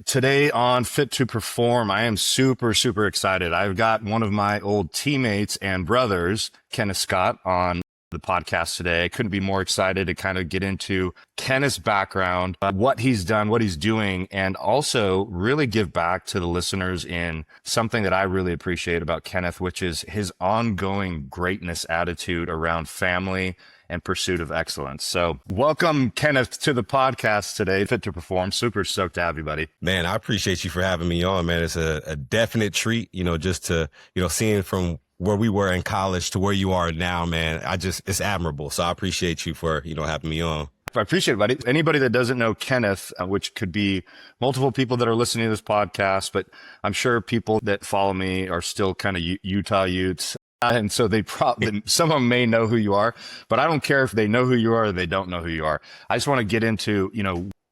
Today on Fit to Perform, I am super excited. I've got one of my old teammates and brothers, Kenneth Scott, on the podcast today. I couldn't be more excited to kind of get into Kenneth's background, what he's done, what he's doing, and also really give back to the listeners in something that I really appreciate about Kenneth, which is his ongoing greatness attitude around family and pursuit of excellence. So welcome, Kenneth, to the podcast today, Fit to Perform. Super stoked to have you, buddy. Man, I appreciate you for having me on, man. It's a definite treat, just to, seeing from where we were in college to where you are now, man. It's admirable. So I appreciate you for, having me on. I appreciate it, buddy. Anybody that doesn't know Kenneth, which could be multiple people that are listening to this podcast, but I'm sure people that follow me are still kind of Utah Utes. And so some of them may know who you are, but I don't care if they know who you are or they don't know who you are. I just want to get into,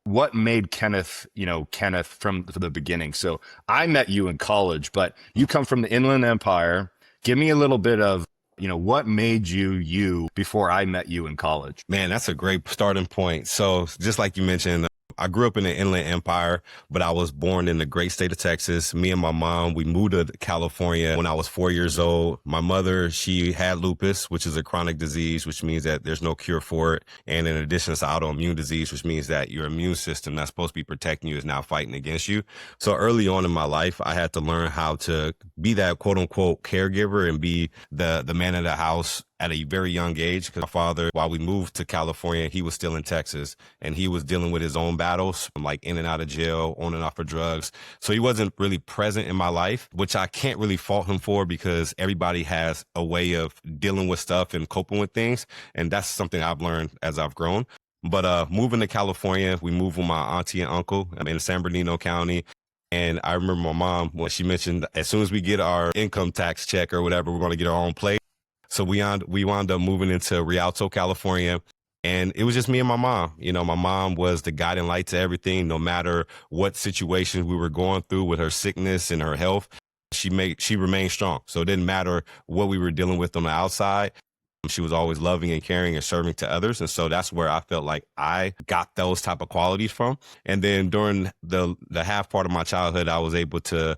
what made Kenneth, Kenneth from the beginning. So I met you in college, but you come from the Inland Empire. Give me a little bit of, what made you before I met you in college? Man, that's a great starting point. So just like you mentioned, I grew up in the Inland Empire, but I was born in the great state of Texas. Me and my mom, we moved to California when I was 4 years old. My mother, she had lupus, which is a chronic disease, which means that there's no cure for it. And in addition, it's autoimmune disease, which means that your immune system that's supposed to be protecting you is now fighting against you. So early on in my life, I had to learn how to be that quote unquote caregiver and be the man of the house at a very young age, because my father, while we moved to California, he was still in Texas and he was dealing with his own battles, like in and out of jail, on and off of drugs. So he wasn't really present in my life, which I can't really fault him for, because everybody has a way of dealing with stuff and coping with things. And that's something I've learned as I've grown. But moving to California, we moved with my auntie and uncle. I'm in San Bernardino County. And I remember my mom, when she mentioned, as soon as we get our income tax check or whatever, we're going to get our own place. So we wound up moving into Rialto, California, and it was just me and my mom. My mom was the guiding light to everything, no matter what situations we were going through with her sickness and her health. She remained strong. So it didn't matter what we were dealing with on the outside. She was always loving and caring and serving to others. And so that's where I felt like I got those type of qualities from. And then during the half part of my childhood, I was able to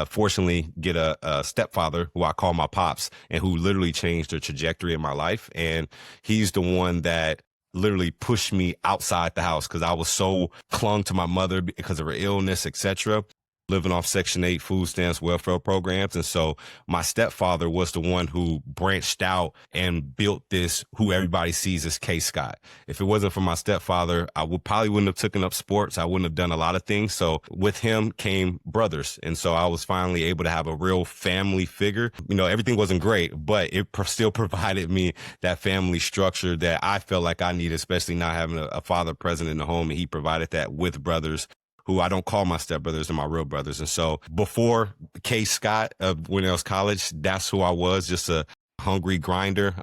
fortunately get a stepfather who I call my pops, and who literally changed the trajectory of my life. And he's the one that literally pushed me outside the house, because I was so clung to my mother because of her illness, etc., living off Section 8 food stamps, welfare programs. And so my stepfather was the one who branched out and built this, who everybody sees as K. Scott. If it wasn't for my stepfather, I probably wouldn't have taken up sports. I wouldn't have done a lot of things. So with him came brothers. And so I was finally able to have a real family figure. Everything wasn't great, but it still provided me that family structure that I felt like I needed, especially not having a father present in the home. And he provided that with brothers, who I don't call my stepbrothers, they're my real brothers. And so before K. Scott, when I was college, that's who I was, just a hungry grinder.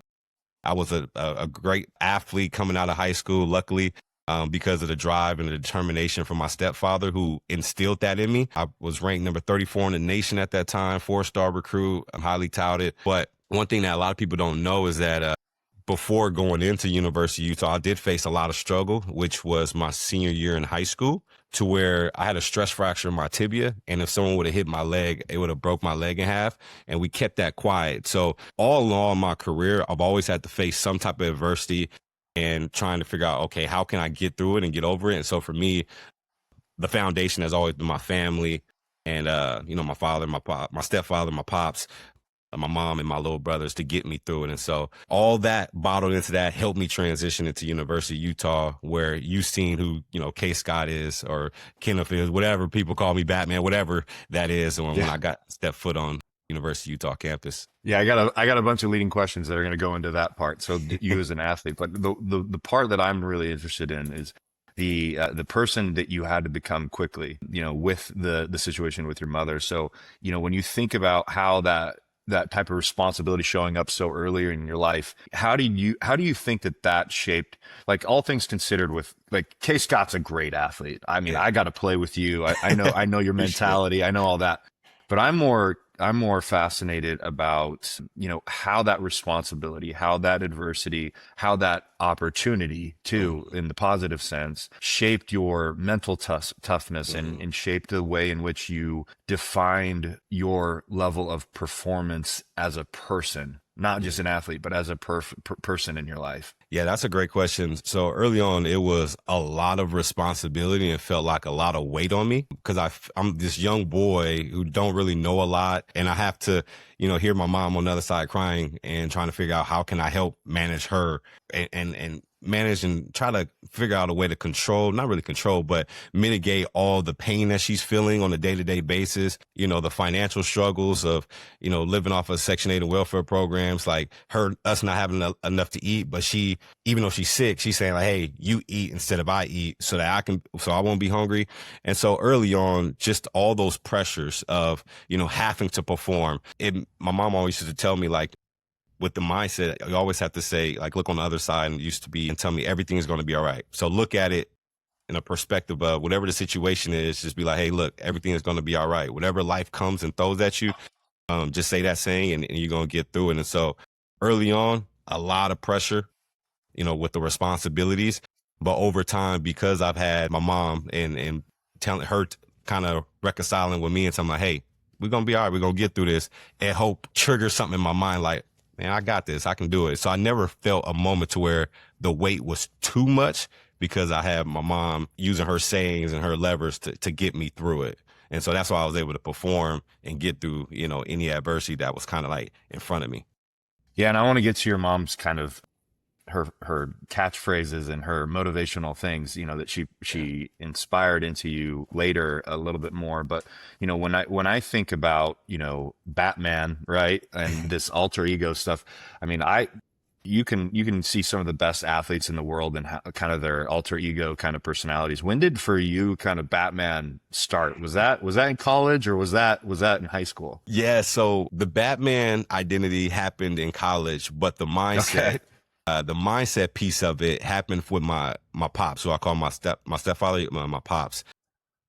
I was a great athlete coming out of high school, luckily, because of the drive and the determination from my stepfather, who instilled that in me. I was ranked number 34 in the nation at that time, 4-star recruit. I'm highly touted. But one thing that a lot of people don't know is that before going into University of Utah, I did face a lot of struggle, which was my senior year in high school, to where I had a stress fracture in my tibia. And if someone would have hit my leg, it would have broke my leg in half. And we kept that quiet. So all along my career, I've always had to face some type of adversity and trying to figure out, okay, how can I get through it and get over it? And so for me, the foundation has always been my family and, my father, my stepfather, my pops, my mom, and my little brothers, to get me through it. And so all that bottled into that helped me transition into University of Utah, where you've seen who, K. Scott is, or Kenneth is, whatever people call me, Batman, whatever that is. And when I got stepped foot on University of Utah campus. Yeah, I got a bunch of leading questions that are going to go into that part. So you as an athlete, but the part that I'm really interested in is the person that you had to become quickly, with the situation with your mother. So, when you think about how that type of responsibility showing up so earlier in your life, how do you think that shaped, like, all things considered, with like K. Scott's a great athlete. I mean, I got to play with you. I know your mentality. I know all that, but I'm more I'm more fascinated about, how that responsibility, how that adversity, how that opportunity too, in the positive sense, shaped your mental toughness and shaped the way in which you defined your level of performance as a person, not just an athlete, but as a person in your life. Yeah, that's a great question. So early on, it was a lot of responsibility and felt like a lot of weight on me because I'm this young boy who don't really know a lot. And I have to, hear my mom on the other side crying and trying to figure out how can I help manage her and manage and try to figure out a way to control, not really control, but mitigate all the pain that she's feeling on a day-to-day basis. The financial struggles of, living off of Section 8 and welfare programs, like us not having enough to eat, but she, even though she's sick, she's saying like, hey, you eat instead of I eat so I won't be hungry. And so early on, just all those pressures of, having to perform. My mom always used to tell me like, with the mindset, you always have to say, like, look on the other side, and it used to be, and tell me everything is going to be all right. So look at it in a perspective of whatever the situation is, just be like, hey, look, everything is going to be all right. Whatever life comes and throws at you, just say that saying and you're going to get through it. And so early on, a lot of pressure, with the responsibilities. But over time, because I've had my mom and telling her kind of reconciling with me and telling me, like, hey, we're going to be all right. We're going to get through this. And hope triggers something in my mind like, man, I got this. I can do it. So I never felt a moment to where the weight was too much because I had my mom using her sayings and her levers to get me through it. And so that's why I was able to perform and get through, any adversity that was kind of like in front of me. Yeah. And I want to get to your mom's kind of her catchphrases and her motivational things, that she inspired into you later a little bit more. But, when I think about, Batman, right, and this alter ego stuff, I mean, you can see some of the best athletes in the world and kind of their alter ego kind of personalities. When did for you kind of Batman start? Was that in college or was that in high school? Yeah. So the Batman identity happened in college, but the mindset. Okay. The mindset piece of it happened with my pops, who I call my stepfather, my pops.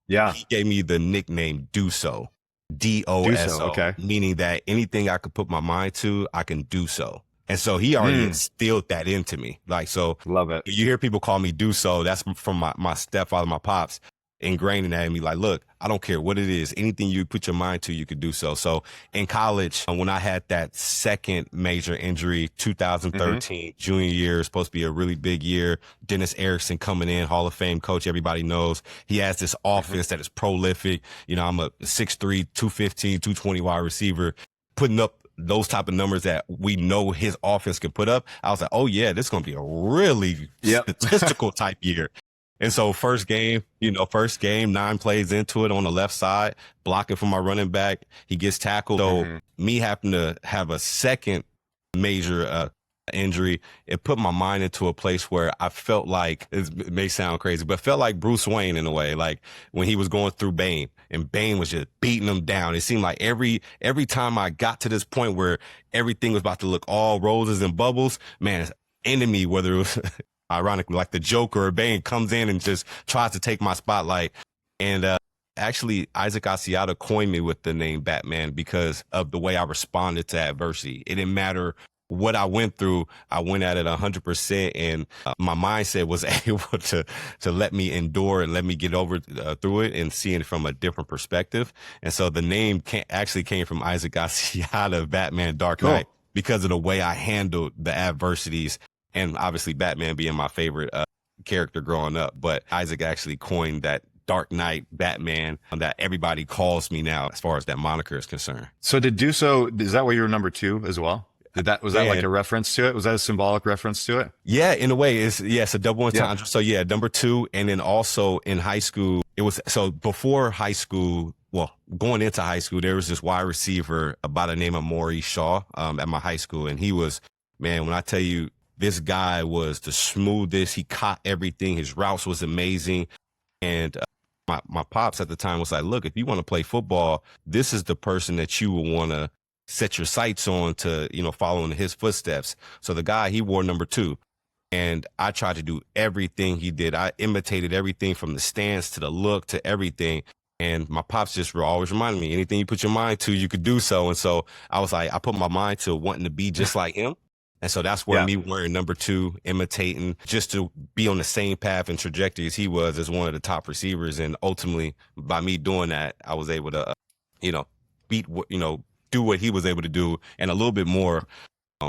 Yeah. He gave me the nickname Duso, D-O-S-O, okay, meaning that anything I could put my mind to, I can do so. And so he already instilled that into me. Like, so love it. You hear people call me Duso. That's from my stepfather, my pops, ingrained that in me. Like, look, I don't care what it is. Anything you put your mind to, you could do so. So in college, when I had that second major injury, 2013, junior year, supposed to be a really big year. Dennis Erickson coming in, Hall of Fame coach, everybody knows. He has this offense that is prolific. I'm a 6'3", 215, 220 wide receiver, putting up those type of numbers that we know his offense can put up. I was like, oh yeah, this is going to be a really statistical type year. And so first game, 9 plays into it on the left side, blocking for my running back. He gets tackled. So me having to have a second major injury, it put my mind into a place where I felt like, it may sound crazy, but felt like Bruce Wayne in a way, like when he was going through Bane and Bane was just beating him down. It seemed like every time I got to this point where everything was about to look all roses and bubbles, man, enemy, whether it was ironically like the Joker or Bane, comes in and just tries to take my spotlight. And actually, Isaac Asiata coined me with the name Batman because of the way I responded to adversity. It didn't matter what I went through, I went at it 100%, and my mindset was able to let me endure and let me get over through it and seeing it from a different perspective. And so the name actually came from Isaac Asiata, Batman Dark Knight, because of the way I handled the adversities, and obviously Batman being my favorite character growing up. But Isaac actually coined that Dark Knight Batman that everybody calls me now as far as that moniker is concerned. So did do so, is that why you were number 2 as well? Was that like a reference to it? Was that a symbolic reference to it? Yeah, in a way, it's a double entendre. So yeah, number 2. And then also in high school, it was, so before high school, well, going into high school, there was this wide receiver by the name of Maurice Shaw at my high school. And he was, man, when I tell you, this guy was the smoothest. He caught everything. His routes was amazing. And my pops at the time was like, look, if you want to play football, this is the person that you will want to set your sights on to, follow in his footsteps. So the guy, he wore number 2. And I tried to do everything he did. I imitated everything from the stance to the look to everything. And my pops just always reminded me, anything you put your mind to, you could do so. And so I was like, I put my mind to wanting to be just like him. And so that's where Yeah. me wearing number 2, imitating, just to be on the same path and trajectory as he was as one of the top receivers. And ultimately, by me doing that, I was able to, beat what, do what he was able to do and a little bit more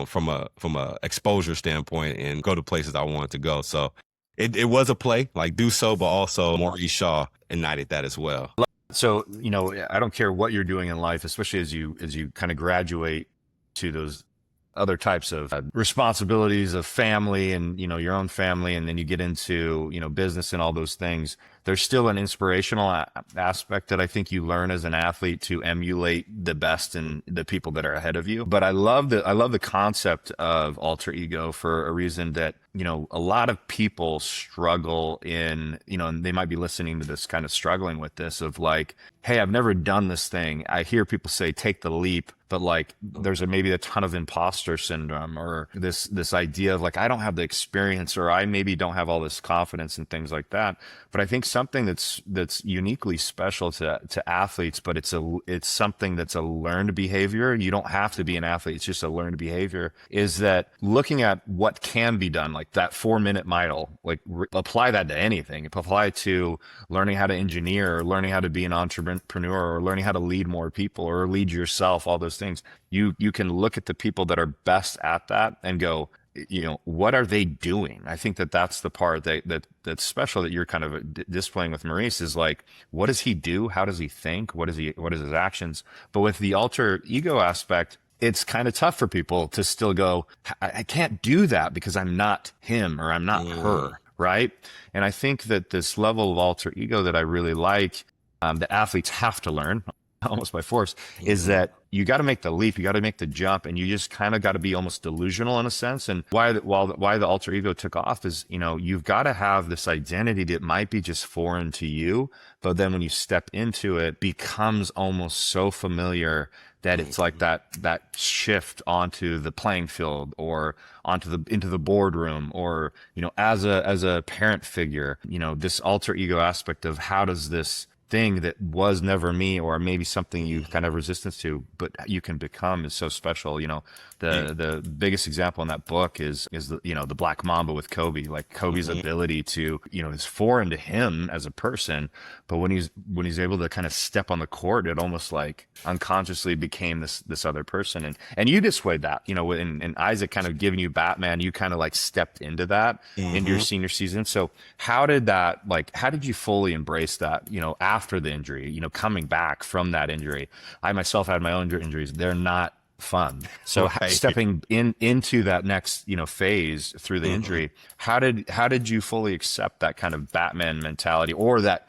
from a exposure standpoint and go to places I wanted to go. So it was a play, like do so, but also Maurice Shaw ignited that as well. So, I don't care what you're doing in life, especially as you kind of graduate to those other types of responsibilities of family and, your own family. And then you get into, business and all those things. There's still an inspirational aspect that I think you learn as an athlete to emulate the best in the people that are ahead of you. But I love the concept of alter ego for a reason that, a lot of people struggle in, and they might be listening to this kind of struggling with this of like, hey, I've never done this thing. I hear people say, take the leap, but like there's maybe a ton of imposter syndrome or this idea of like, I don't have the experience or I maybe don't have all this confidence and things like that. But I think something that's uniquely special to athletes, but it's something that's a learned behavior. You don't have to be an athlete. It's just a learned behavior, is that looking at what can be done, like that 4-minute mile, like apply that to anything. Apply to learning how to engineer or learning how to be an entrepreneur or learning how to lead more people or lead yourself, all those things. You can look at the people that are best at that and go, what are they doing? I think that's the part that's special that you're kind of displaying with Maurice is like, what does he do? How does he think? What is his actions? But with the alter ego aspect, it's kind of tough for people to still go, I can't do that because I'm not him or I'm not her. Right. And I think that this level of alter ego that I really like, that athletes have to learn almost by force, is that you got to make the leap, you got to make the jump, and you just kind of got to be almost delusional in a sense. And why the alter ego took off is, you've got to have this identity that might be just foreign to you, but then when you step into it, becomes almost so familiar that it's like that shift onto the playing field or into the boardroom or, as a parent figure, this alter ego aspect of how does this thing that was never me or maybe something you kind of resistance to, but you can become is so special. The biggest example in that book is the Black Mamba with Kobe, like Kobe's ability to, is foreign to him as a person, but when he's able to kind of step on the court, it almost like unconsciously became this other person. And you displayed that, and Isaac kind of giving you Batman, you kind of like stepped into that into your senior season. So how did you fully embrace that, after the injury, coming back from that injury? I myself had my own injuries. They're not fun. So stepping into that next, phase through the injury, how did you fully accept that kind of Batman mentality or that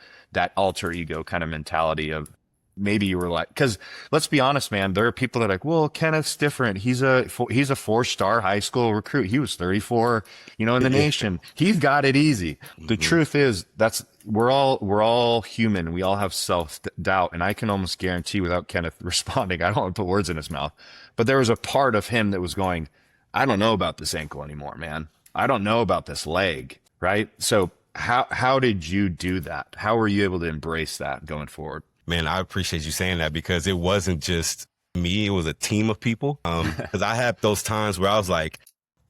alter ego kind of mentality of maybe you were like, because let's be honest, man, there are people that are like, well, Kenneth's different. He's a 4-star high school recruit. He was 34, in the nation. He's got it easy. The truth is we're all human. We all have self-doubt. And I can almost guarantee without Kenneth responding, I don't want to put words in his mouth, but there was a part of him that was going, I don't know about this ankle anymore, man. I don't know about this leg. Right. So how did you do that? How were you able to embrace that going forward? Man, I appreciate you saying that because it wasn't just me. It was a team of people. Because I had those times where I was like,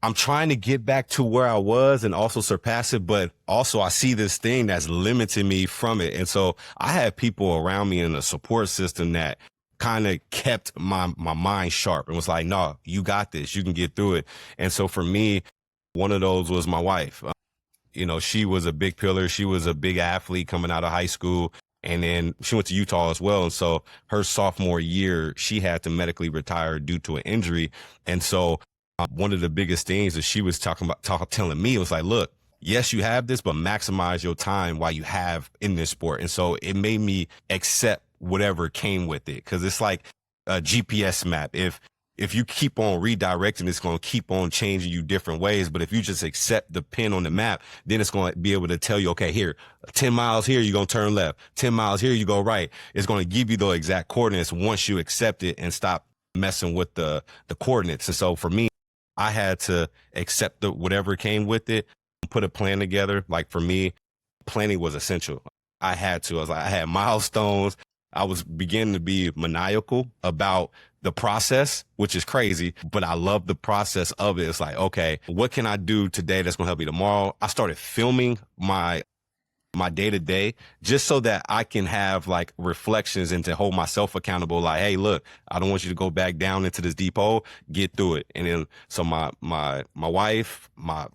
I'm trying to get back to where I was and also surpass it. But also I see this thing that's limiting me from it. And so I had people around me in a support system that kind of kept my mind sharp and was like, no, you got this. You can get through it. And so for me, one of those was my wife. She was a big pillar. She was a big athlete coming out of high school. And then she went to Utah as well. And so her sophomore year, she had to medically retire due to an injury. And so one of the biggest things that she was telling me was like, look, yes, you have this, but maximize your time while you have in this sport. And so it made me accept whatever came with it. Cause it's like a GPS map. If you keep on redirecting, it's going to keep on changing you different ways. But if you just accept the pin on the map, then it's going to be able to tell you, okay, here, 10 miles here, you're going to turn left. 10 miles here, you go right. It's going to give you the exact coordinates once you accept it and stop messing with the coordinates. And so for me, I had to accept whatever came with it, put a plan together. Like for me, planning was essential. I had to. I was like, I had milestones. I was beginning to be maniacal about the process, which is crazy, but I love the process of it. It's like, okay, what can I do today that's going to help me tomorrow? I started filming my day to day just so that I can have like reflections and to hold myself accountable. Like, hey, look, I don't want you to go back down into this deep hole. Get through it. And then so my wife,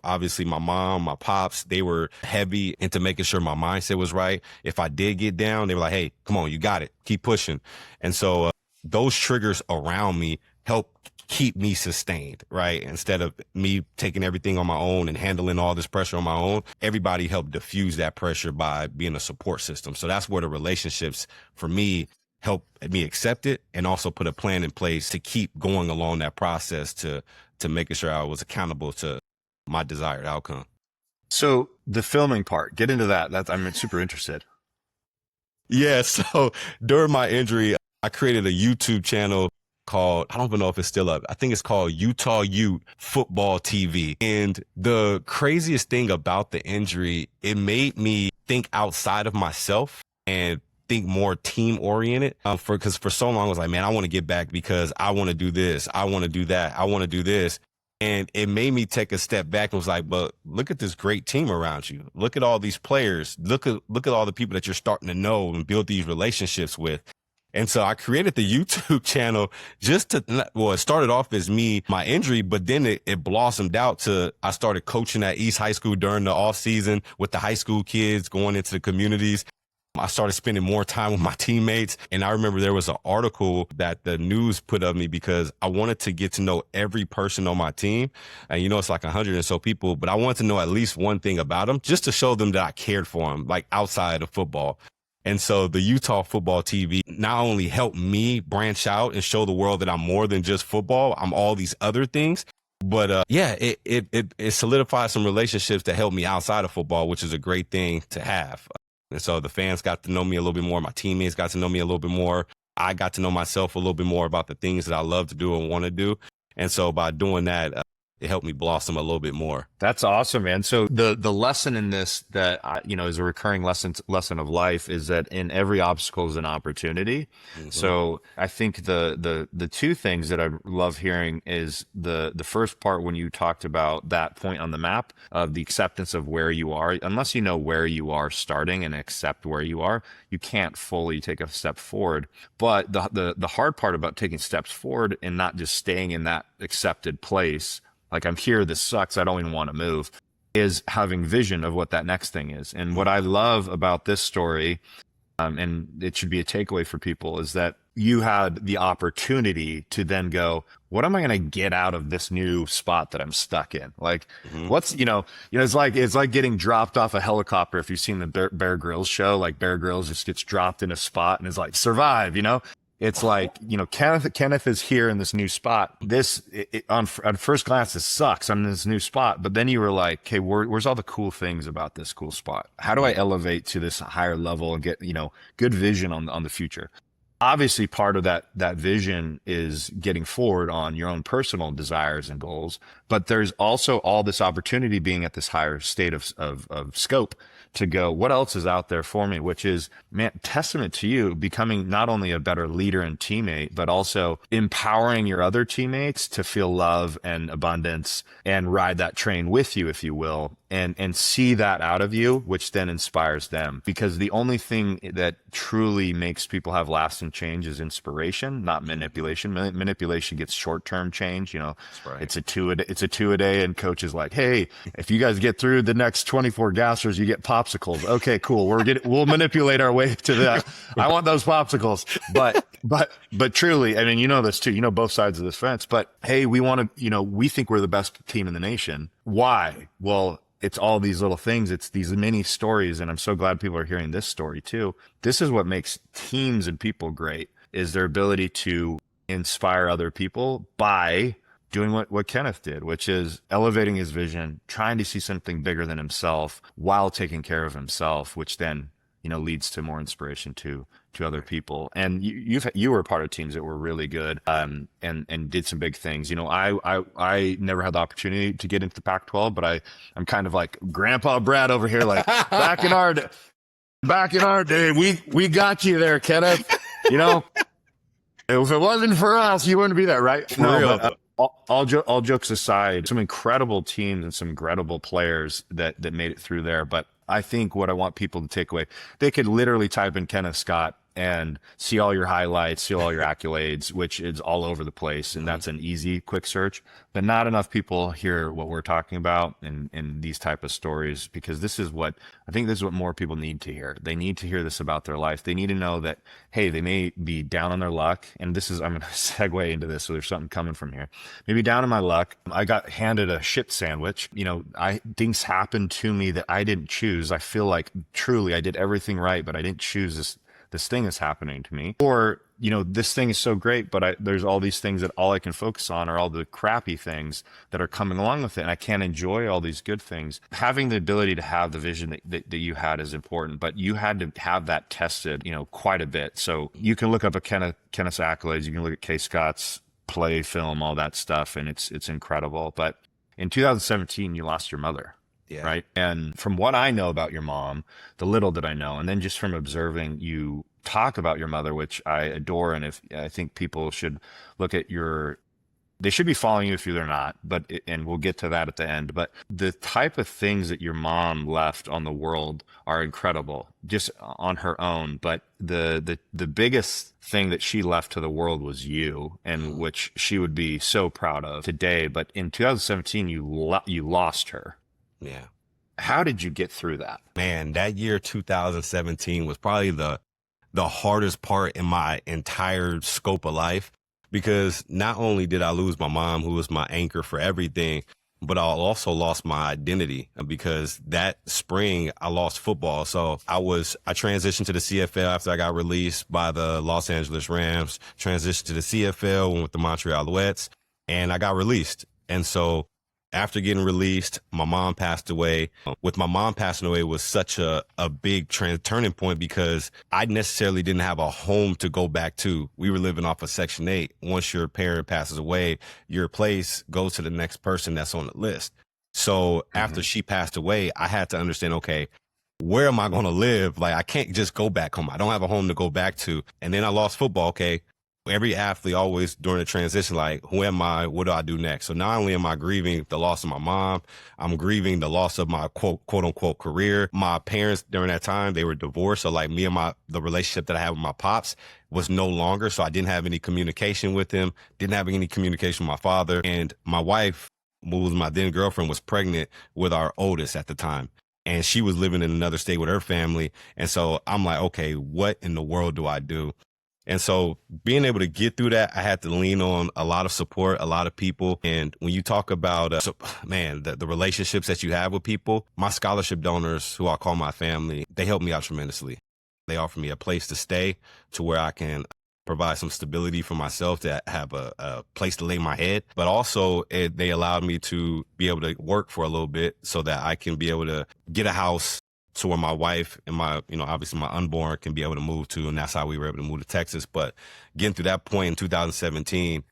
obviously my mom, my pops, they were heavy into making sure my mindset was right. If I did get down, they were like, hey, come on, you got it. Keep pushing. And so those triggers around me help keep me sustained, right? Instead of me taking everything on my own and handling all this pressure on my own, everybody helped diffuse that pressure by being a support system. So that's where the relationships for me help me accept it and also put a plan in place to keep going along that process to making sure I was accountable to my desired outcome. So the filming part, get into that. I'm super interested. Yeah. So during my injury, I created a YouTube channel called, I don't even know if it's still up. I think it's called Utah Ute Football TV. And the craziest thing about the injury, it made me think outside of myself and think more team oriented. Because for so long I was like, man, I want to get back because I want to do this. I want to do that. I want to do this. And it made me take a step back and was like, but look at this great team around you. Look at all these players. Look at all the people that you're starting to know and build these relationships with. And so I created the YouTube channel just to, well, it started off as my injury, but then it blossomed out to, I started coaching at East High School during the off season with the high school kids going into the communities. I started spending more time with my teammates. And I remember there was an article that the news put of me because I wanted to get to know every person on my team. And it's like 100 and so people, but I wanted to know at least one thing about them just to show them that I cared for them, like outside of football. And so the Utah Football TV not only helped me branch out and show the world that I'm more than just football, I'm all these other things. But it solidified some relationships that helped me outside of football, which is a great thing to have. And so the fans got to know me a little bit more. My teammates got to know me a little bit more. I got to know myself a little bit more about the things that I love to do and want to do. And so by doing that, it helped me blossom a little bit more. That's awesome, man. So the lesson in this that is a recurring lesson of life is that in every obstacle is an opportunity. Mm-hmm. So I think the two things that I love hearing is the first part when you talked about that point on the map of the acceptance of where you are. Unless you know where you are starting and accept where you are, you can't fully take a step forward. But the hard part about taking steps forward and not just staying in that accepted place, like I'm here, this sucks, I don't even want to move, is having vision of what that next thing is. And what I love about this story, and it should be a takeaway for people, is that you had the opportunity to then go, what am I going to get out of this new spot that I'm stuck in? Like, what's, it's like getting dropped off a helicopter. If you've seen the Bear Grylls show, like Bear Grylls just gets dropped in a spot and is like, survive, It's like, Kenneth is here in this new spot. On first glance, this sucks. I'm in this new spot. But then you were like, okay, where's all the cool things about this cool spot? How do I elevate to this higher level and get, good vision on the future? Obviously, part of that vision is getting forward on your own personal desires and goals. But there's also all this opportunity being at this higher state of scope to go, what else is out there for me? Which is, man, testament to you becoming not only a better leader and teammate, but also empowering your other teammates to feel love and abundance and ride that train with you, if you will, and see that out of you, which then inspires them. Because the only thing that truly makes people have lasting change is inspiration, not manipulation. Manipulation gets short-term change. Right. It's a two a day, and coach is like, hey, if you guys get through the next 24 gassers, you get popsicles. Okay, cool. We'll manipulate our way to that. I want those popsicles. But truly, I mean, this too. Both sides of this fence. But hey, we want to. We think we're the best team in the nation. Why? Well, it's all these little things. It's these mini stories. And I'm so glad people are hearing this story too. This is what makes teams and people great, is their ability to inspire other people by doing what Kenneth did, which is elevating his vision, trying to see something bigger than himself while taking care of himself, which then, leads to more inspiration to other people. And you were a part of teams that were really good, and did some big things. I never had the opportunity to get into the Pac-12, but I'm kind of like Grandpa Brad over here, like back in our day. Back in our day, we got you there, Kenneth. You know, if it wasn't for us, you wouldn't be there, right? For No, real but though. all jokes aside, some incredible teams and some incredible players that made it through there. But I think what I want people to take away, they could literally type in Kenneth Scott and see all your highlights, see all your accolades, which is all over the place. And that's an easy, quick search. But not enough people hear what we're talking about in these type of stories, because this is what I think this is what more people need to hear. They need to hear this about their life. They need to know that, hey, they may be down on their luck. And this is, I'm going to segue into this. So there's something coming from here. Maybe down on my luck. I got handed a shit sandwich. You know, things happened to me that I didn't choose. I feel like truly I did everything right, but I didn't choose this thing is happening to me. Or, you know, this thing is so great, but there's all these things that all I can focus on are all the crappy things that are coming along with it. And I can't enjoy all these good things. Having the ability to have the vision that you had is important, but you had to have that tested, you know, quite a bit. So you can look up Kenneth's accolades. You can look at K. Scott's play, film, all that stuff. And it's incredible. But in 2017, you lost your mother. Yeah. Right. And from what I know about your mom, the little that I know, and then just from observing you talk about your mother, which I adore. And if I think people should look at they should be following you if they're not, and we'll get to that at the end. But the type of things that your mom left on the world are incredible just on her own. But the biggest thing that she left to the world was you, and which she would be so proud of today. But in 2017, you lost her. Yeah. How did you get through that? Man, that year 2017 was probably the hardest part in my entire scope of life, because not only did I lose my mom, who was my anchor for everything, but I also lost my identity, because that spring I lost football. So I transitioned to the CFL after I got released by the Los Angeles Rams, transitioned to the CFL, went with the Montreal Alouettes, and I got released. And so after getting released, my mom passed away. With my mom passing away was such a big turning point, because I necessarily didn't have a home to go back to. We were living off of Section 8. Once your parent passes away, your place goes to the next person that's on the list. So after she passed away, I had to understand, okay, where am I going to live? Like, I can't just go back home. I don't have a home to go back to. And then I lost football. Okay. Every athlete always during the transition, like, who am I? What do I do next? So not only am I grieving the loss of my mom, I'm grieving the loss of my quote unquote career. My parents during that time, they were divorced. So like the relationship that I had with my pops was no longer. So I didn't have any communication with him, didn't have any communication with my father. And my wife, who was my then girlfriend, was pregnant with our oldest at the time. And she was living in another state with her family. And so I'm like, okay, what in the world do I do? And so being able to get through that, I had to lean on a lot of support, a lot of people. And when you talk about, the relationships that you have with people, my scholarship donors, who I call my family, they help me out tremendously. They offer me a place to stay to where I can provide some stability for myself, to have a place to lay my head. But also they allowed me to be able to work for a little bit so that I can be able to get a house to where my wife and obviously my unborn can be able to move to. And that's how we were able to move to Texas. But getting through that point in 2017,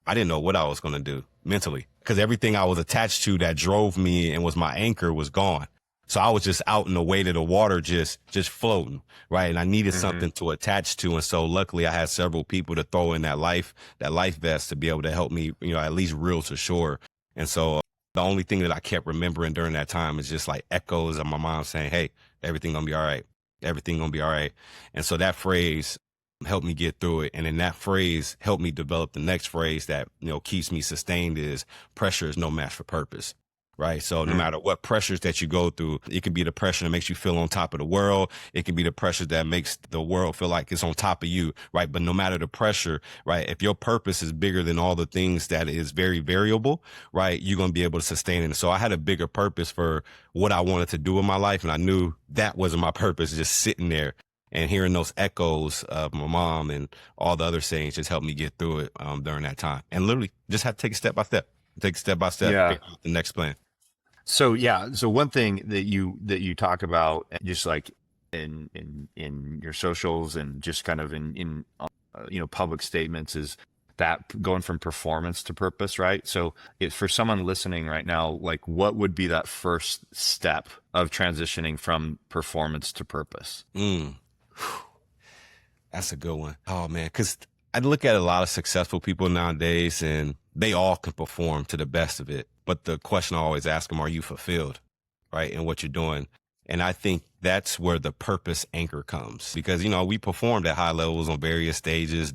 I didn't know what I was going to do mentally, because everything I was attached to that drove me and was my anchor was gone. So I was just out in the weight of the water, just floating, right? And I needed something to attach to. And so luckily I had several people to throw in that life vest to be able to help me, at least reel to shore. And so the only thing that I kept remembering during that time is just like echoes of my mom saying, hey, everything gonna be all right. Everything gonna be all right. And so that phrase helped me get through it. And then that phrase helped me develop the next phrase that, keeps me sustained, is pressure is no match for purpose. Right. So no matter what pressures that you go through, it could be the pressure that makes you feel on top of the world. It can be the pressure that makes the world feel like it's on top of you. Right. But no matter the pressure, right, if your purpose is bigger than all the things that is very variable, right, you're going to be able to sustain it. So I had a bigger purpose for what I wanted to do in my life. And I knew that wasn't my purpose, just sitting there. And hearing those echoes of my mom and all the other sayings just helped me get through it during that time. And literally just had to take it step by step, figure out the next plan. So one thing that you talk about, just like in your socials and just kind of in public statements, is that going from performance to purpose, right? So for someone listening right now, like, what would be that first step of transitioning from performance to purpose? That's a good one. Oh man, because I look at a lot of successful people nowadays, and they all can perform to the best of it. But the question I always ask them, are you fulfilled, right, in what you're doing? And I think that's where the purpose anchor comes, because, you know, we performed at high levels on various stages,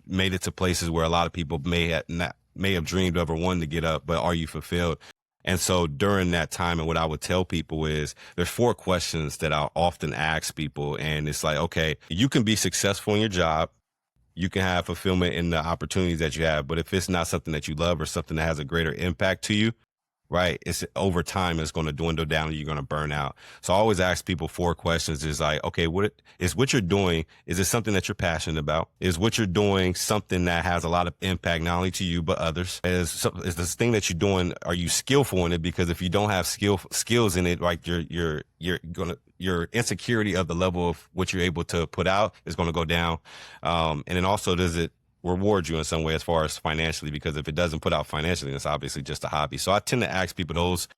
made it to places where a lot of people may have dreamed of or wanted to get up, but are you fulfilled? And so during that time, and what I would tell people is there's 4 questions that I often ask people. And it's like, okay, you can be successful in your job. You can have fulfillment in the opportunities that you have. But if it's not something that you love or something that has a greater impact to you, right, it's over time, it's going to dwindle down and you're going to burn out. So I always ask people 4 questions. Is like, okay, what you're doing, is it something that you're passionate about? Is what you're doing something that has a lot of impact, not only to you, but others? Is this thing that you're doing, are you skillful in it? Because if you don't have skills in it, like your insecurity of the level of what you're able to put out is going to go down. And then also, does it reward you in some way as far as financially? Because if it doesn't put out financially, it's obviously just a hobby. So I tend to ask people those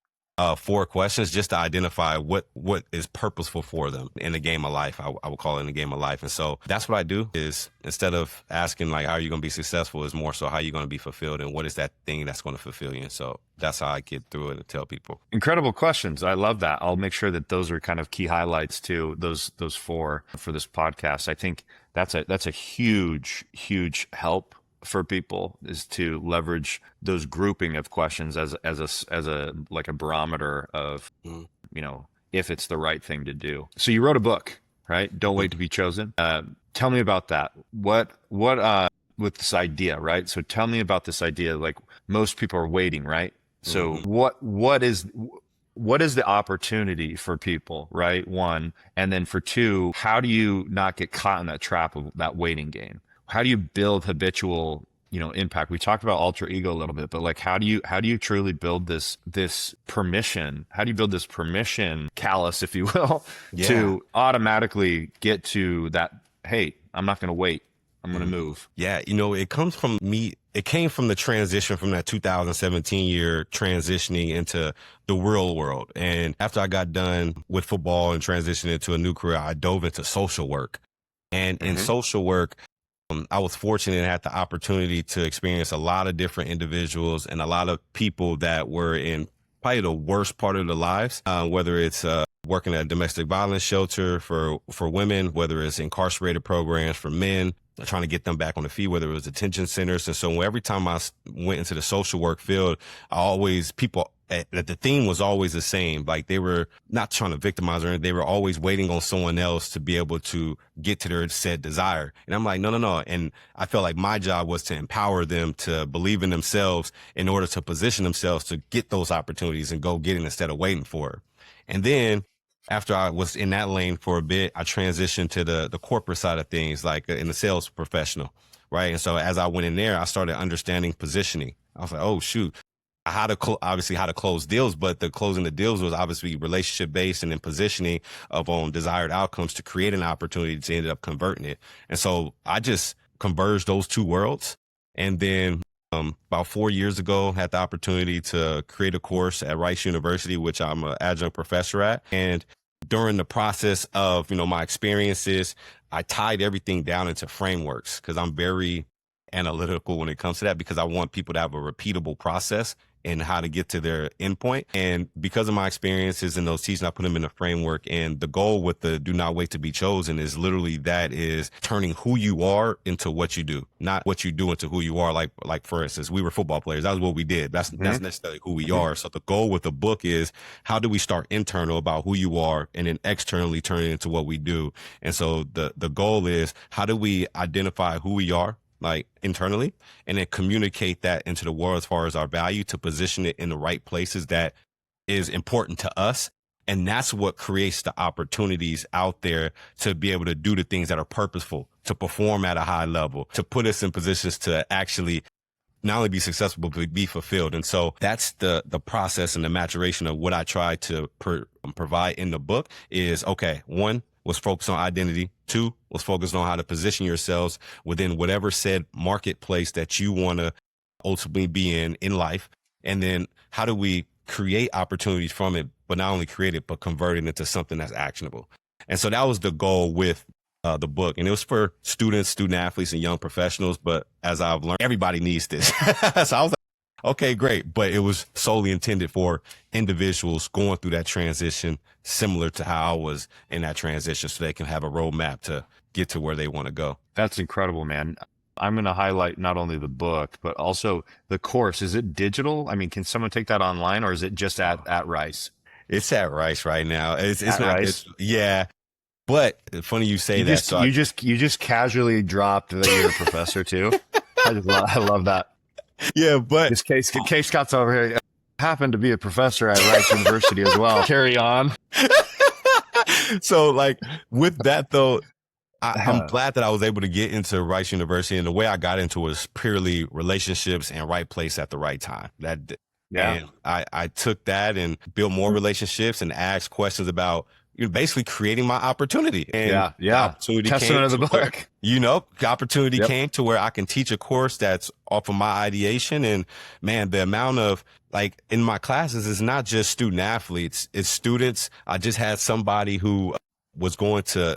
4 questions just to identify what is purposeful for them in the game of life. I would call it in the game of life. And so that's what I do, is instead of asking like, how are you going to be successful, is more so how are you going to be fulfilled and what is that thing that's going to fulfill you. And so that's how I get through it and tell people. Incredible questions. I love that. I'll make sure that those are kind of key highlights to those 4 for this podcast. I think that's a huge help for people, is to leverage those grouping of questions as a like a barometer of, you know, if it's the right thing to do. So you wrote a book, right? Don't Wait to Be Chosen. Tell me about that. What with this idea, right? So tell me about this idea. Like, most people are waiting, right? So what is the opportunity for people, right? 1, and then for 2, how do you not get caught in that trap of that waiting game? How do you build habitual, you know, impact? We talked about alter ego a little bit, but like, how do you truly build this permission? How do you build this permission callus, if you will, to automatically get to that, hey, I'm not going to wait, I'm going to move? Yeah. You know, it comes from me. It came from the transition from that 2017 year, transitioning into the real world. And after I got done with football and transitioned into a new career, I dove into social work. And in social work, I was fortunate and had the opportunity to experience a lot of different individuals and a lot of people that were in probably the worst part of their lives, whether it's working at a domestic violence shelter for women, whether it's incarcerated programs for men, trying to get them back on the feet, whether it was detention centers. And so every time I went into the social work field, the theme was always the same. Like, they were not trying to victimize or anything. They were always waiting on someone else to be able to get to their said desire. And I'm like, no. And I felt like my job was to empower them to believe in themselves in order to position themselves to get those opportunities and go get it instead of waiting for it. And then after I was in that lane for a bit, I transitioned to the corporate side of things, like in the sales professional, right? And so as I went in there, I started understanding positioning. I was like, oh, shoot. Obviously how to close deals, but the closing the deals was obviously relationship based, and then positioning of on desired outcomes to create an opportunity to end up converting it. And so I just converged those 2 worlds. And then about 4 years ago, had the opportunity to create a course at Rice University, which I'm an adjunct professor at. And during the process of, you know, my experiences, I tied everything down into frameworks, because I'm very analytical when it comes to that, because I want people to have a repeatable process and how to get to their endpoint. And because of my experiences in those teachings, I put them in a framework. And the goal with the Do Not Wait to Be Chosen is literally that, is turning who you are into what you do, not what you do into who you are. Like for instance, we were football players. That was what we did. That's necessarily who we are. So the goal with the book is, how do we start internal about who you are and then externally turn it into what we do? And so the goal is, how do we identify who we are, like internally, and then communicate that into the world as far as our value, to position it in the right places that is important to us. And that's what creates the opportunities out there to be able to do the things that are purposeful, to perform at a high level, to put us in positions to actually not only be successful, but be fulfilled. And so that's the process and the maturation of what I try to provide in the book is, okay, 1 was focused on identity. 2 was focused on how to position yourselves within whatever said marketplace that you want to ultimately be in life. And then how do we create opportunities from it, but but not only create it, but convert it into something that's actionable. And so that was the goal with the book. And it was for students, student athletes, and young professionals. But as I've learned, everybody needs this. So I was like, okay, great. But it was solely intended for individuals going through that transition, similar to how I was in that transition, so they can have a roadmap to get to where they want to go. That's incredible, man. I'm going to highlight not only the book, but also the course. Is it digital? I mean, can someone take that online, or is it just at Rice? It's at Rice right now. It's At not, Rice? yeah. But funny you say You that. just you just casually dropped that you're a professor too. I love that. Yeah, but This case Scott's over here. Happened to be a professor at Rice University as well. Carry on. so like with that though, I'm glad that I was able to get into Rice University, and the way I got into it was purely relationships and right place at the right time. And I took that and built more relationships and asked questions about basically creating my opportunity. And opportunity Testament of the where, book. the opportunity came to where I can teach a course that's off of my ideation. And man, the amount of like in my classes is not just student athletes, it's students. I just had somebody who was going to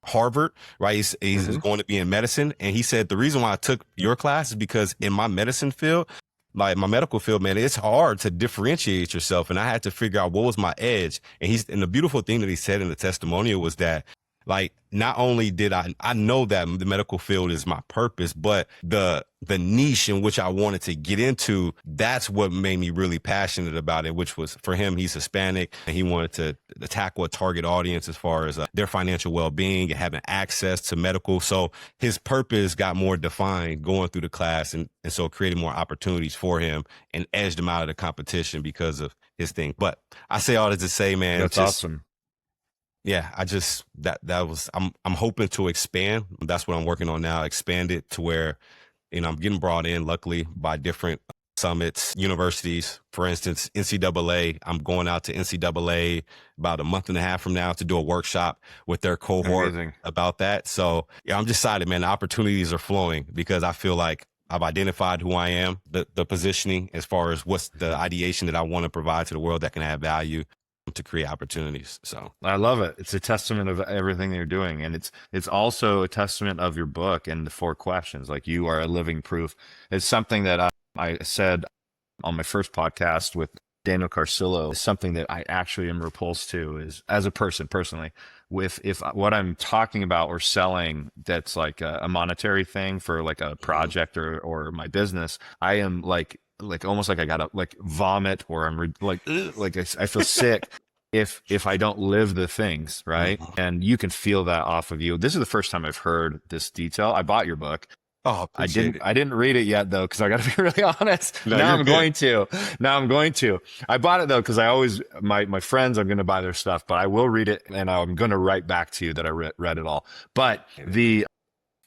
Harvard, right? He's going to be in medicine. And he said, the reason why I took your class is because in my medicine field, like my medical field, man, it's hard to differentiate yourself. And I had to figure out what was my edge. And the beautiful thing that he said in the testimonial was that, like, not only did I know that the medical field is my purpose, but the niche in which I wanted to get into, that's what made me really passionate about it, which was for him, he's Hispanic and he wanted to tackle a target audience as far as their financial well-being and having access to medical. So his purpose got more defined going through the class. And so created more opportunities for him and edged him out of the competition because of his thing. But I say all this to say, man, That's awesome. Yeah, I'm hoping to expand. That's what I'm working on now. Expand it to where, I'm getting brought in, luckily, by different summits, universities. For instance, NCAA. I'm going out to NCAA about a month and a half from now to do a workshop with their cohort about that. So yeah, I'm just excited, man. The opportunities are flowing because I feel like I've identified who I am, the positioning as far as what's the ideation that I want to provide to the world that can add value to create opportunities. So I love it. It's a testament of everything that you're doing. And it's also a testament of your book and the 4 questions. Like, you are a living proof. It's something that I said on my first podcast with Daniel Carcillo. It's something that I actually am repulsed to, is as a person personally, if what I'm talking about or selling, that's like a monetary thing for like a project or my business, I am like almost like I gotta like vomit, or I'm I feel sick if I don't live the things, right? And you can feel that off of you. This is the first time I've heard this detail. I bought your book. Oh, I didn't read it yet though, because I got to be really honest. No, now I'm going to. I bought it though because I always my friends, I'm going to buy their stuff, but I will read it and I'm going to write back to you that I read it all. But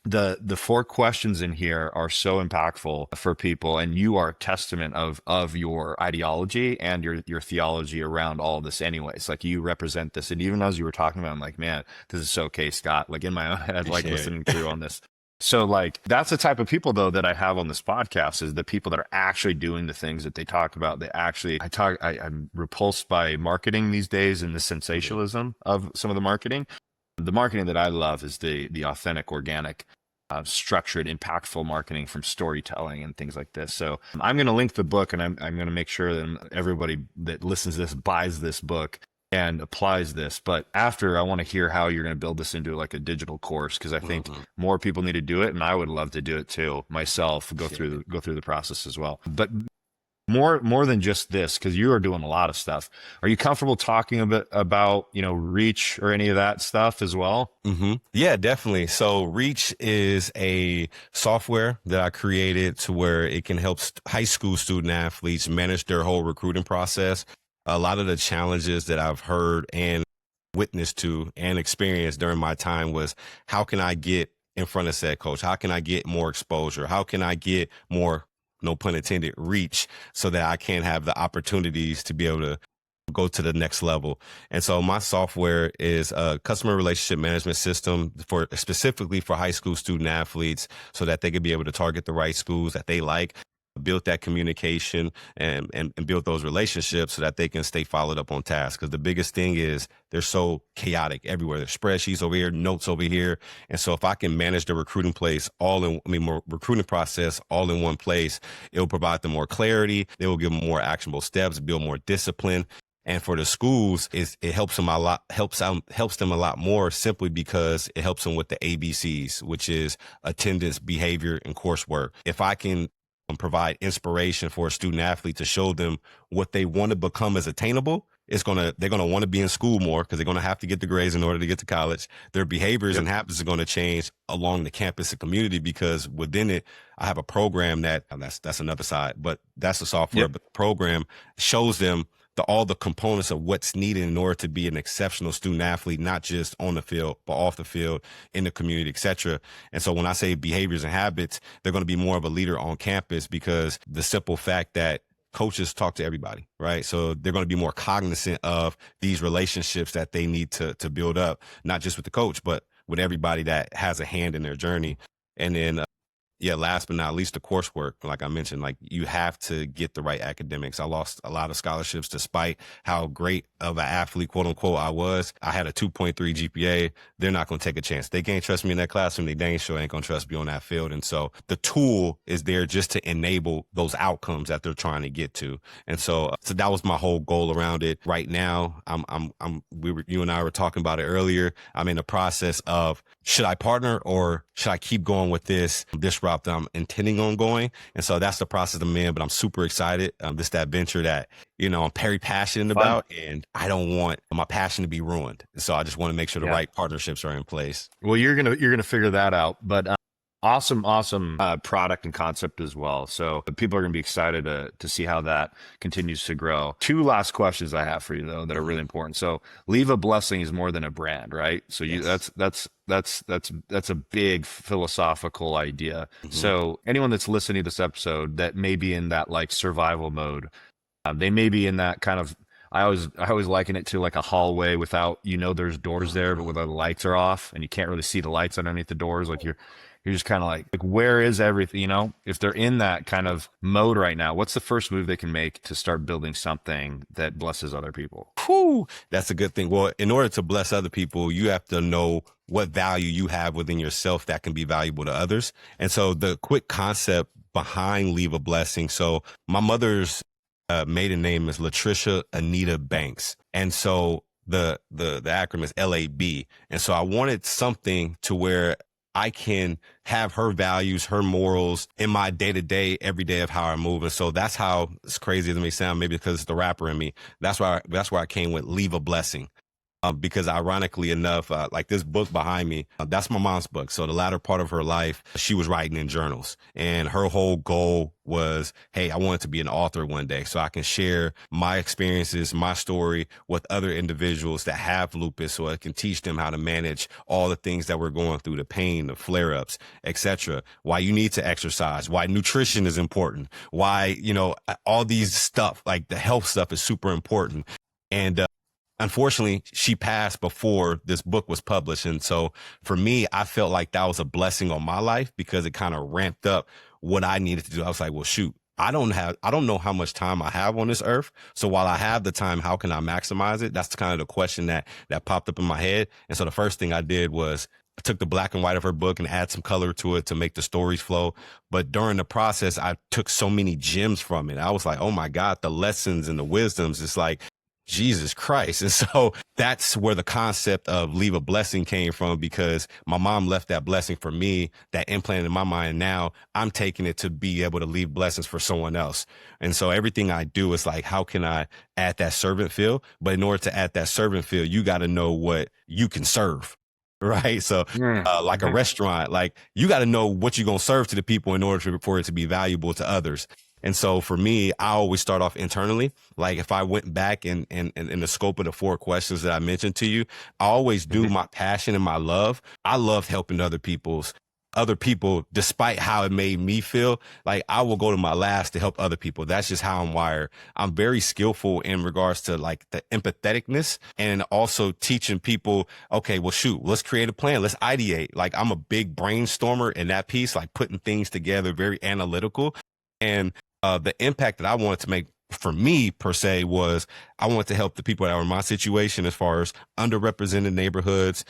the 4 questions in here are so impactful for people, and you are a testament of your ideology and your theology around all of this anyways. Like, you represent this. And even as you were talking about it, I'm like, man, this is so K Scott, like in my own head, like listening through on this. So like, that's the type of people though that I have on this podcast, is the people that are actually doing the things that they talk about. I'm repulsed by marketing these days and the sensationalism of some of the marketing. The marketing that I love is the authentic, organic, structured, impactful marketing from storytelling and things like this. So I'm going to link the book, and I'm going to make sure that everybody that listens to this buys this book and applies this. But after, I want to hear how you're going to build this into like a digital course, because I think more people need to do it, and I would love to do it too myself. Go through the process as well. But more than just this, because you are doing a lot of stuff. Are you comfortable talking a bit about, Reach or any of that stuff as well? Yeah, definitely. So Reach is a software that I created to where it can help high school student athletes manage their whole recruiting process. A lot of the challenges that I've heard and witnessed to and experienced during my time was, how can I get in front of said coach? How can I get more exposure? How can I get more, no pun intended, reach, so that I can have the opportunities to be able to go to the next level? And so my software is a customer relationship management system specifically for high school student athletes, so that they can be able to target the right schools that they like, build that communication and build those relationships so that they can stay followed up on task. Because the biggest thing is they're so chaotic everywhere. There's spreadsheets over here, notes over here. And so if I can manage the recruiting recruiting process all in one place, it will provide them more clarity. They will give them more actionable steps, build more discipline. And for the schools, it helps them a lot, helps them a lot more simply because it helps them with the ABCs, which is attendance, behavior, and coursework. If I can provide inspiration for a student athlete to show them what they want to become as attainable, they're going to want to be in school more because they're going to have to get the grades in order to get to college. Their behaviors and habits are going to change along the campus and community because within it, I have a program that's another side, but that's the software. But the program shows them all the components of what's needed in order to be an exceptional student athlete, not just on the field, but off the field, in the community, et cetera. And so when I say behaviors and habits, they're going to be more of a leader on campus because the simple fact that coaches talk to everybody, right? So they're going to be more cognizant of these relationships that they need to build up, not just with the coach, but with everybody that has a hand in their journey. And then last but not least, the coursework. Like I mentioned, like you have to get the right academics. I lost a lot of scholarships despite how great of an athlete, quote unquote, I was. I had a 2.3 GPA. They're not going to take a chance. They can't trust me in that classroom. They dang sure ain't going to trust me on that field. And so the tool is there just to enable those outcomes that they're trying to get to. And so that was my whole goal around it. Right now, you and I were talking about it earlier. I'm in the process of, should I partner or should I keep going with this route that I'm intending on going? And so that's the process I'm in, but I'm super excited. This that venture that, I'm very passionate about, and I don't want my passion to be ruined. So I just want to make sure the right partnerships are in place. Well, you're going to figure that out, but awesome product and concept as well. So people are going to be excited to see how that continues to grow. Two last questions I have for you though that are really important. So leave a blessing is more than a brand, right? So that's a big philosophical idea. Mm-hmm. So anyone that's listening to this episode that may be in that like survival mode, they may be in that kind of, I always liken it to like a hallway without, there's doors there, but where the lights are off and you can't really see the lights underneath the doors. Like you're just kind of like, where is everything? If they're in that kind of mode right now, what's the first move they can make to start building something that blesses other people? Whew, that's a good thing. Well, in order to bless other people, you have to know what value you have within yourself that can be valuable to others. And so the quick concept behind Leave a Blessing. So my mother's maiden name is Latricia Anita Banks. And so the acronym is LAB. And so I wanted something to where I can have her values, her morals in my day-to-day, every day of how I move. And so that's how, as crazy as it may sound, maybe because it's the rapper in me, that's where I came with Leave a Blessing. Because ironically enough, like this book behind me, that's my mom's book. So the latter part of her life, she was writing in journals, and her whole goal was, hey, I wanted to be an author one day so I can share my experiences, my story with other individuals that have lupus, so I can teach them how to manage all the things that we're going through, the pain, the flare-ups, etc. Why you need to exercise, why nutrition is important, why, all these stuff, like the health stuff is super important. And unfortunately, she passed before this book was published. And so for me, I felt like that was a blessing on my life because it kind of ramped up what I needed to do. I was like, well, shoot, I don't know how much time I have on this earth. So while I have the time, how can I maximize it? That's kind of the question that popped up in my head. And so the first thing I did was I took the black and white of her book and add some color to it to make the stories flow. But during the process, I took so many gems from it. I was like, oh my God, the lessons and the wisdoms. It's like, Jesus Christ. And so that's where the concept of Leave a Blessing came from, because my mom left that blessing for me, that implanted in my mind. And now I'm taking it to be able to leave blessings for someone else. And so everything I do is like, how can I add that servant feel? But in order to add that servant feel, you got to know what you can serve. Right. So like a restaurant, like you got to know what you're going to serve to the people in order for it to be valuable to others. And so for me, I always start off internally. Like if I went back and in the scope of the 4 questions that I mentioned to you, I always do my passion and my love. I love helping other people, despite how it made me feel. Like I will go to my last to help other people. That's just how I'm wired. I'm very skillful in regards to like the empatheticness and also teaching people, okay, well, shoot, let's create a plan. Let's ideate. Like I'm a big brainstormer in that piece, like putting things together, very analytical. And the impact that I wanted to make for me per se was I wanted to help the people that were in my situation as far as underrepresented neighborhoods,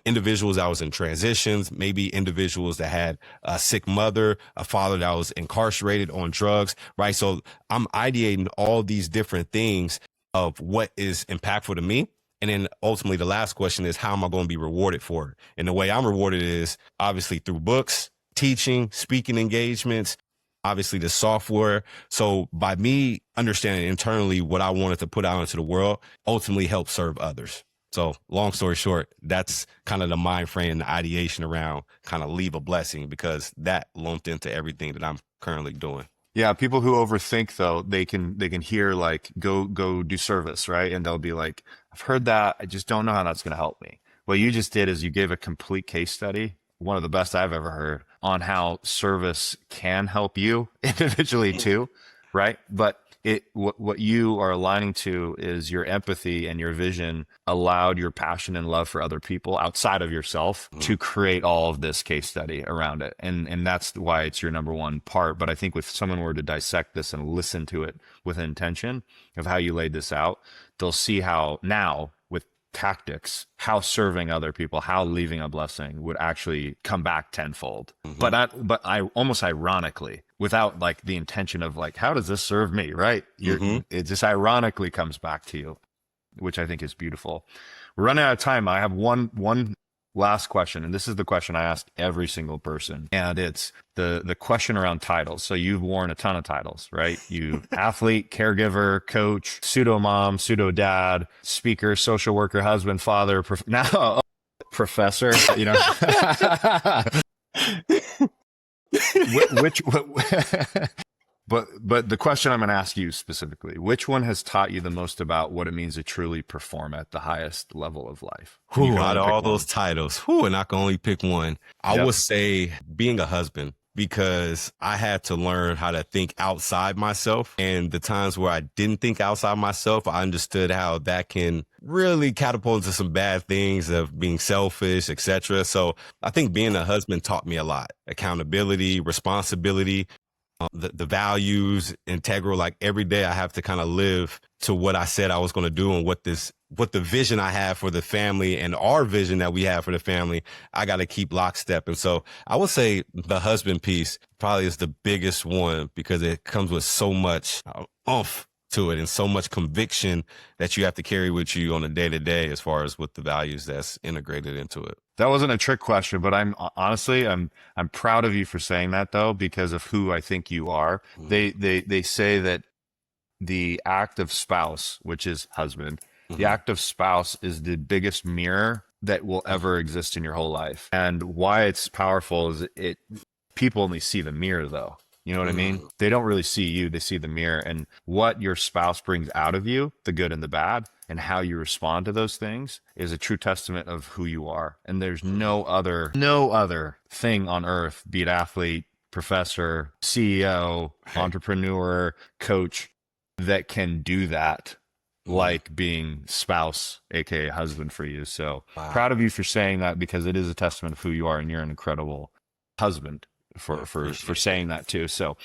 individuals that was in transitions, maybe individuals that had a sick mother, a father that was incarcerated on drugs, right? So I'm ideating all these different things of what is impactful to me. And then ultimately the last question is, how am I going to be rewarded for it? And the way I'm rewarded is obviously through books, teaching, speaking engagements, obviously the software. So by me understanding internally what I wanted to put out into the world, ultimately help serve others. So long story short, that's kind of the mind frame and the ideation around kind of leave a blessing, because that lumped into everything that I'm currently doing. Yeah, people who overthink though, they can hear like go do service, right? And they'll be like, I've heard that, I just don't know how that's going to help me. What you just did is you gave a complete case study, one of the best I've ever heard, on how service can help you individually too, right? But what you are aligning to is your empathy and your vision allowed your passion and love for other people outside of yourself to create all of this case study around it. And that's why it's your number one part. But I think if someone were to dissect this and listen to it with intention of how you laid this out, they'll see how now with tactics, how serving other people, how leaving a blessing would actually come back tenfold. But I almost ironically, without like the intention of like, how does this serve me? Right. It just ironically comes back to you, which I think is beautiful. We're running out of time. I have one last question. And this is the question I ask every single person. And it's the question around titles. So you've worn a ton of titles, right? You athlete, caregiver, coach, pseudo mom, pseudo dad, speaker, social worker, husband, father, now professor, you know, which but the question I'm going to ask you specifically, which one has taught you the most about what it means to truly perform at the highest level of life? Out of all those titles, and I can only pick one. I would say being a husband, because I had to learn how to think outside myself. And the times where I didn't think outside myself, I understood how that can really catapult into some bad things of being selfish, etc. So I think being a husband taught me a lot: accountability, responsibility, the values, integral. Like every day I have to kind of live to what I said I was going to do, and what the vision I have for the family and our vision that we have for the family, I got to keep lockstep. And so I would say the husband piece probably is the biggest one, because it comes with so much oomph to it and so much conviction that you have to carry with you on a day to day, as far as with the values that's integrated into it. That wasn't a trick question, but I'm proud of you for saying that though, because of who I think you are. They say that the act of spouse, which is husband, the act of spouse is the biggest mirror that will ever exist in your whole life. And why it's powerful is people only see the mirror though. You know what I mean? They don't really see you, they see the mirror, and what your spouse brings out of you, the good and the bad, and how you respond to those things is a true testament of who you are. And there's no other thing on earth, be it athlete, professor, CEO, entrepreneur, coach, that can do that like being spouse, aka husband, for you. So proud of you for saying that, because it is a testament of who you are, and you're an incredible husband for saying that too. So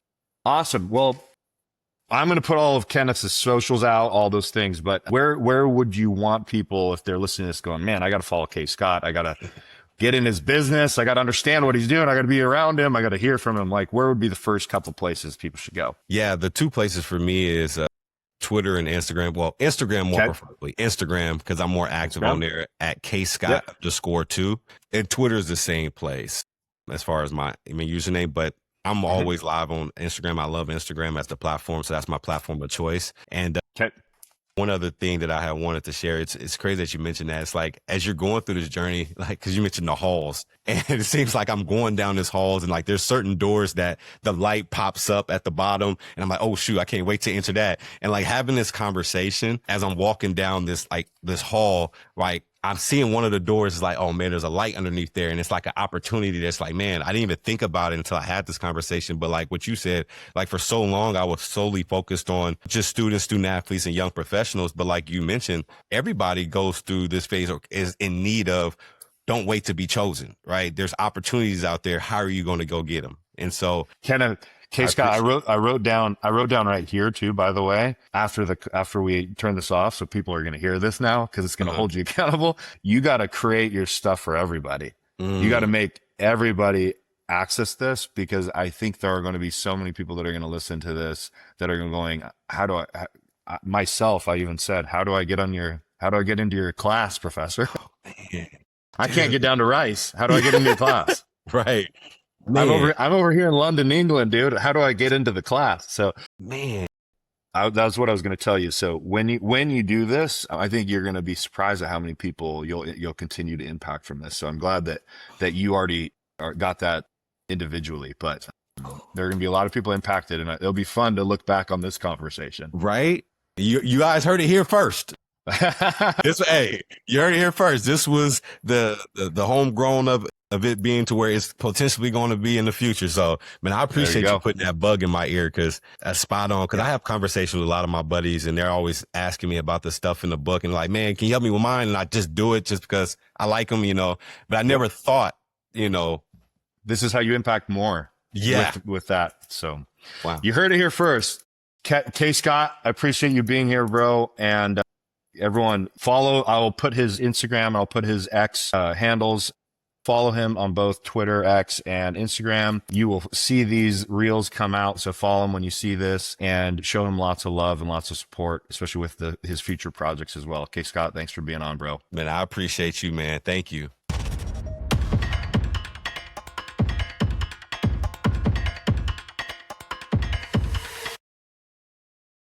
awesome. Well, I'm going to put all of Kenneth's socials out, all those things, but where would you want people, if they're listening to this, going, man, I got to follow K. Scott. I got to get in his business. I got to understand what he's doing. I got to be around him. I got to hear from him. Like, where would be the first couple places people should go? Yeah, the two places for me is Twitter and Instagram. Well, Instagram more preferably. Instagram, because I'm more active on there at kscott_2. And Twitter is the same place as far as my username, but I'm always live on Instagram. I love Instagram as the platform, so that's my platform of choice. And one other thing that I had wanted to share, it's crazy that you mentioned that. It's like, as you're going through this journey, like, because you mentioned the halls, and it seems like I'm going down this halls, and like there's certain doors that the light pops up at the bottom, and I'm like, oh shoot, I can't wait to enter that. And like having this conversation as I'm walking down this hall, like I'm seeing one of the doors is like, oh man, there's a light underneath there. And it's like an opportunity that's like, man, I didn't even think about it until I had this conversation. But like what you said, like for so long, I was solely focused on just students, student athletes, and young professionals. But like you mentioned, everybody goes through this phase or is in need of, don't wait to be chosen, right? There's opportunities out there. How are you going to go get them? And so Kenneth, K Scott, I wrote down right here too, by the way, after we turn this off, so people are going to hear this now because it's going to hold you accountable. You got to create your stuff for everybody. You got to make everybody access this, because I think there are going to be so many people that are going to listen to this that are going, how do I even said, how do I get into your class, professor? I can't get down to Rice. How do I get into your class? Right. Man. I'm over here in London, England, dude. How do I get into the class? So, man, that's what I was going to tell you. So when you do this, I think you're going to be surprised at how many people you'll continue to impact from this. So I'm glad that you already got that individually, but there are going to be a lot of people impacted, and it'll be fun to look back on this conversation. Right? You guys heard it here first. Hey, you heard it here first. This was the homegrown of it being to where it's potentially going to be in the future. So, man, I appreciate you putting that bug in my ear, because that's spot on. Because I have conversations with a lot of my buddies, and they're always asking me about the stuff in the book, and like, man, can you help me with mine? And I just do it just because I like them, But I never thought, this is how you impact more. Yeah, with that. So, wow, you heard it here first. K Scott, I appreciate you being here, bro, and everyone follow. I will put his Instagram. I'll put his X handles. Follow him on both Twitter, X, and Instagram. You will see these reels come out, so follow him when you see this, and show him lots of love and lots of support, especially with his future projects as well. K Scott, thanks for being on, bro. Man, I appreciate you, man. Thank you.